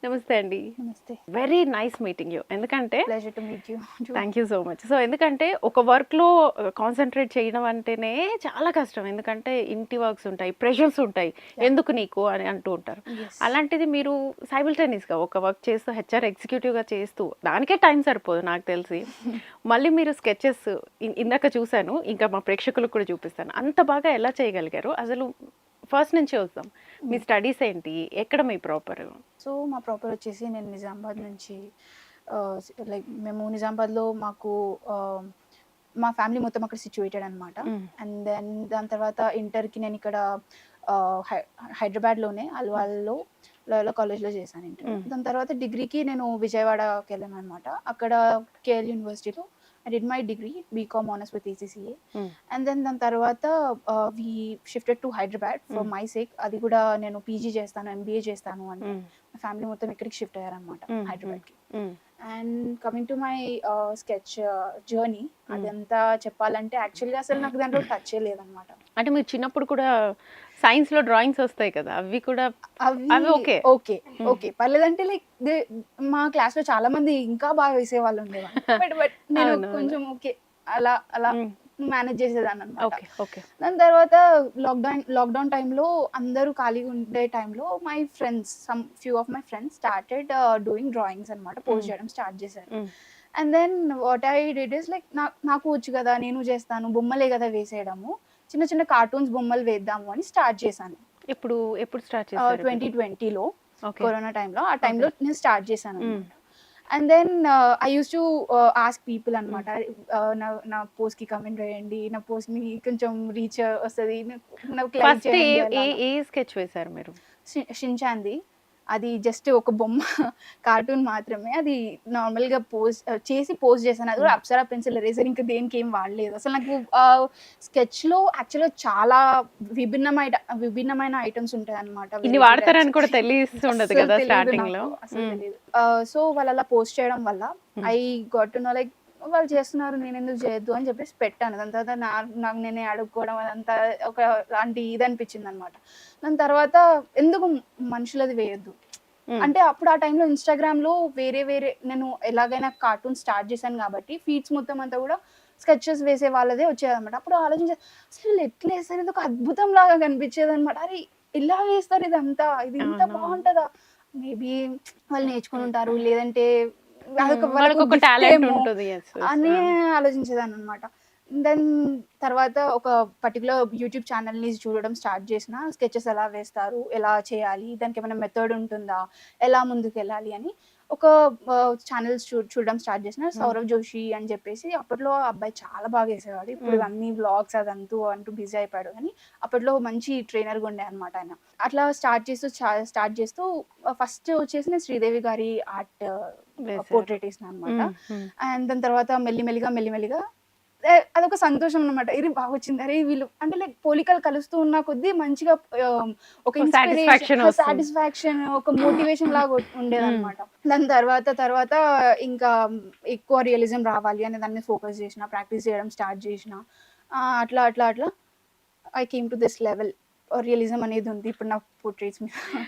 నమస్తే అండి. నమస్తే. Very nice meeting you. ఎందుకంటే pleasure to meet you. Thank you so much. So ఎందుకంటే ఒక వర్క్‌లో కాన్సంట్రేట్ చేయడం అంటేనే చాలా కష్టం. ఎందుకంటే ఇంటి వర్క్స్ ఉంటాయి, ప్రెషర్స్ ఉంటాయి. యాహ్! ఎందుకు నీకు అని అంటూ ఉంటారు. యెస్. అలాంటిది మీరు సైమల్టేనియస్‌గా ఒక వర్క్ చేస్తూ హెచ్ఆర్ ఎగ్జిక్యూటివ్‌గా చేస్తూ దానికే టైం సరిపోదు నాకు తెలిసి. మళ్ళీ మీరు స్కెచెస్ ఇందాక చూసాను. ఇంకా మా ప్రేక్షకులకు కూడా చూపిస్తాను. అంత బాగా ఎలా చేయగలిగారు? అసలు ఫస్ట్ నుంచి వద్దాం. మీ స్టడీస్ ఏంటి? ఎక్కడ మీ ప్రాపర్? సో, మా ప్రాపర్ వచ్చేసి నేను నిజామాబాద్ నుంచి లైక్ మేము నిజామాబాద్‌లో మాకు మా ఫ్యామిలీ మొత్తం అక్కడ సిట్యుయేటెడ్ అనమాట. అండ్ దెన్ దాని తర్వాత ఇంటర్‌కి నేను ఇక్కడ ఆహ్, హై హైదరాబాద్‌లోనే అల్వాల్లో లోయోలా కాలేజ్‌లో చేశాను ఇంటర్. దాని తర్వాత డిగ్రీకి నేను విజయవాడకెళ్ళాననమాట. అక్కడ కేఎల్ యూనివర్సిటీలో I did my degree BCom honours with ECCA. And then దాని తర్వాత we shifted to Hyderabad for my sake. అది కూడా నేను పీజీ చేస్తాను, ఎంబీఏ చేస్తాను అంటే మా ఫ్యామిలీ మొత్తం ఇక్కడికి షిఫ్ట్ అయ్యారనమాట హైదరాబాద్కి. And coming to my sketch journey, అదంతా చెప్పాలంటే యాక్చువల్గా అసలు నాకు దాంట్లో టచే లేదనమాట. అంటే మీరు చిన్నప్పుడు కూడా సైన్స్‌లో డ్రాయింగ్స్ వస్తాయి కదా! అవి కూడా అవి ఓకే. ఓకే ఓకే పర్లేదంటే లైక్ మా క్లాస్లో చాలా మంది ఇంకా బాగా వేసేవాళ్ళు ఉండేవాళ్ళు. బట్ నేను అవునవును. కొంచెం ఓకే అలా అలా హ్మ్. మేనేజ్ చేసేదాన్ని అనమాట. ఓకే. ఓకే. దాని తర్వాత లాక్డౌన్ టైంలో అందరూ ఖాళీగా ఉండే టైంలో my friends few of my friends started doing drawings అనమాట. పోస్ట్ చేయడం స్టార్ట్ చేశారు. And then what I did is like నాకు వచ్చు కదా, నేను చేస్తాను, బొమ్మలే కదా వేసేయడము, చిన్న చిన్న కార్టూన్స్ బొమ్మలు వేద్దాము అని స్టార్ట్ చేశాను. ఎప్పుడు స్టార్ట్ చేశారు? 2020లో ఓకే. కరోనా టైంలో. ఆ టైంలో నేను స్టార్ట్ చేశాను అనమాట. And then I use to ask people అనమాట, నా పోస్ట్ కి కమెంట్ చేయండి, నా పోస్ట్ ని కొంచెం రీచ్ వస్తుంది, నాకు లైక్ ఫస్ట్ ఏ చేయండి ఏ అలాగా. ఏ స్కెచ్ వేశారు మీరు? షిన్చాన్ది అది జస్ట్ ఒక బొమ్మ కార్టూన్ మాత్రమే. అది నార్మల్గా పోస్ట్ చేశాను. అది కూడా అప్సరా పెన్సిల్ ఎరేజర్, ఇంకా దేనికి ఏం వాడలేదు. అసలు నాకు స్కెచ్లో యాక్చువల్గా చాలా విభిన్నమైన ఐటమ్స్ ఉంటాయి అనమాట. ఇన్ని వాడతారని కూడా తెలిస్తుండదు కదా స్టార్టింగ్‌లో. అసలు తెలియదు. సో వాళ్ళు అలా పోస్ట్ చేయడం వల్ల I got to know like వాళ్ళు చేస్తున్నారు, నేను ఎందుకు చేయొద్దు అని చెప్పేసి పెట్టాను. దాని తర్వాత నాకు నేనే అడుక్కోవడం అదంతా ఒక లాంటి ఇది అనిపించింది అనమాట. దాని తర్వాత ఎందుకు మనుషులది వేయొద్దు అంటే, అప్పుడు ఆ టైంలో ఇన్‌స్టాగ్రామ్‌లో వేరే నేను ఎలాగైనా కార్టూన్ స్టార్ట్ చేశాను కాబట్టి ఫీడ్స్ మొత్తం అంతా కూడా స్కెచెస్ వేసే వాళ్ళదే వచ్చేదనమాట. అప్పుడు ఆలోచించా, అసలు వీళ్ళు ఎట్లా వేస్తారు, ఇది ఒక అద్భుతం లాగా కనిపించేదనమాట. అరే ఇలా వేస్తారు ఇదంతా, ఇది ఇంత బాగుంటుందా, మేబీ వాళ్ళు నేర్చుకుని ఉంటారు, లేదంటే అదొక వాళ్ళకొక టాలెంట్ ఉంటుంది. యెస్. అని ఆలోచించేదాన్ని అనమాట. దెన్ తర్వాత ఒక పర్టికులర్ యూట్యూబ్ ఛానల్‌ని చూడడం స్టార్ట్ చేసిన. స్కెచెస్ ఎలా వేస్తారు, ఎలా చేయాలి, దానికి ఏమైనా మెథడ్ ఉంటుందా, ఎలా ముందుకెళ్ళాలి అని ఒక ఛానల్స్ చూడడం స్టార్ట్ చేసిన. సౌరవ్ జోషి అని చెప్పేసి, అప్పట్లో ఆ అబ్బాయి చాలా బాగా వేసేవాడు. ఇప్పుడు అన్ని వ్లాగ్స్ అదంతా అంటూ బిజీ అయిపోయాడు, కానీ అప్పట్లో మంచి ట్రైనర్‌గా ఉండే అనమాట ఆయన. అట్లా స్టార్ట్ చేస్తూ ఫస్ట్ వచ్చేసి నేను శ్రీదేవి గారి ఆర్ట్ పోర్ట్రేట్ వేసిన అనమాట. అండ్ దాని తర్వాత మెల్లిమెల్లిగా అదొక సంతోషం అనమాట. ఇది బాగా వచ్చింది, అరే వీళ్ళు అంటే లైక్ పోలికలు కలుస్తూ ఉన్న కొద్దీ మంచిగా ఒక సాటిస్ఫాక్షన్ ఇన్స్పిరేషన్, సాటిస్ఫాక్షన్, ఒక మోటివేషన్ లాగా ఉండేదన్నమాట. దాని తర్వాత ఇంకా ఎక్కువ రియలిజం రావాలి అనే దాన్ని ఫోకస్ చేసిన, ప్రాక్టీస్ చేయడం స్టార్ట్ చేసిన. అట్లా I came to this level. Realism అనేది ఉంది ఇప్పుడు నా పోర్ట్రేట్స్ మీద.